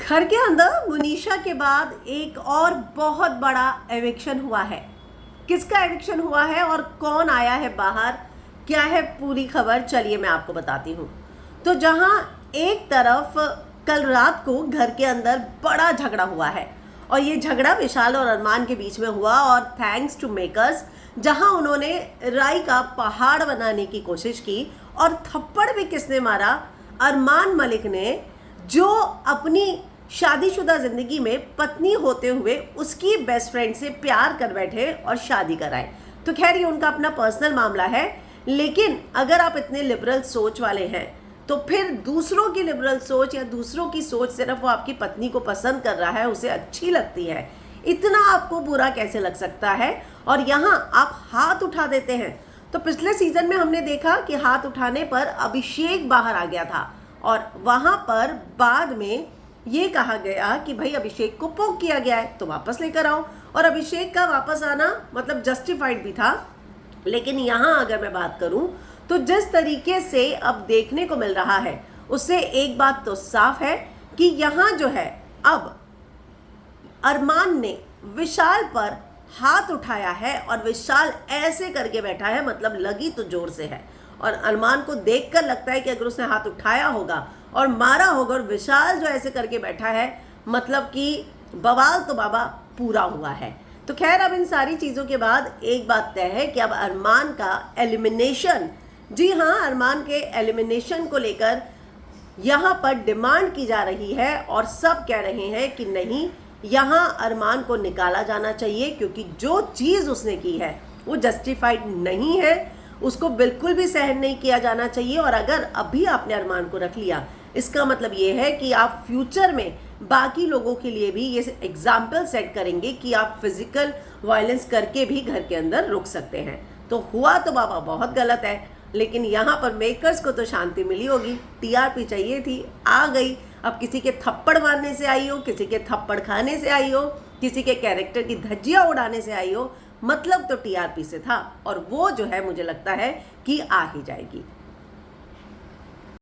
घर के अंदर मुनीशा के बाद एक और बहुत बड़ा एविक्शन हुआ है। किसका एविक्शन हुआ है और कौन आया है बाहर, क्या है पूरी खबर, चलिए मैं आपको बताती हूँ। तो जहाँ एक तरफ कल रात को घर के अंदर बड़ा झगड़ा हुआ है और ये झगड़ा विशाल और अरमान के बीच में हुआ और थैंक्स टू मेकर्स, जहाँ उन्होंने राई का पहाड़ बनाने की कोशिश की और थप्पड़ भी किसने मारा, अरमान मलिक ने, जो अपनी शादीशुदा जिंदगी में पत्नी होते हुए उसकी बेस्ट फ्रेंड से प्यार कर बैठे और शादी कराए। तो खैर ये उनका अपना पर्सनल मामला है, लेकिन अगर आप इतने लिबरल सोच वाले हैं तो फिर दूसरों की लिबरल सोच या दूसरों की सोच, सिर्फ वो आपकी पत्नी को पसंद कर रहा है, उसे अच्छी लगती है, इतना आपको बुरा कैसे लग सकता है और यहाँ आप हाथ उठा देते हैं। तो पिछले सीजन में हमने देखा कि हाथ उठाने पर अभिषेक बाहर आ गया था और वहां पर बाद में ये कहा गया कि भाई अभिषेक को पोक किया गया है तो वापस लेकर आओ, और अभिषेक का वापस आना मतलब जस्टिफाइड भी था। लेकिन यहाँ अगर मैं बात करूं तो जिस तरीके से अब देखने को मिल रहा है उससे एक बात तो साफ है कि यहाँ जो है अब अरमान ने विशाल पर हाथ उठाया है और विशाल ऐसे करके बैठा है, मतलब लगी तो जोर से है और अरमान को देखकर लगता है कि अगर उसने हाथ उठाया होगा और मारा होगा और विशाल जो ऐसे करके बैठा है, मतलब कि बवाल तो बाबा पूरा हुआ है। तो खैर अब इन सारी चीज़ों के बाद एक बात तय है कि अब अरमान का एलिमिनेशन, जी हाँ, अरमान के एलिमिनेशन को लेकर यहाँ पर डिमांड की जा रही है और सब कह रहे हैं कि नहीं, यहाँ अरमान को निकाला जाना चाहिए क्योंकि जो चीज़ उसने की है वो जस्टिफाइड नहीं है, उसको बिल्कुल भी सहन नहीं किया जाना चाहिए। और अगर अभी आपने अरमान को रख लिया, इसका मतलब ये है कि आप फ्यूचर में बाकी लोगों के लिए भी ये एग्जाम्पल सेट करेंगे कि आप फिजिकल वायलेंस करके भी घर के अंदर रुक सकते हैं। तो हुआ तो बाबा बहुत गलत है, लेकिन यहाँ पर मेकर्स को तो शांति मिली होगी, टीआरपी चाहिए थी, आ गई। अब किसी के थप्पड़ मारने से आई हो, किसी के थप्पड़ खाने से आई हो, किसी के कैरेक्टर की धज्जियां उड़ाने से आई हो, मतलब तो टीआरपी से था और वो जो है मुझे लगता है कि आ ही जाएगी।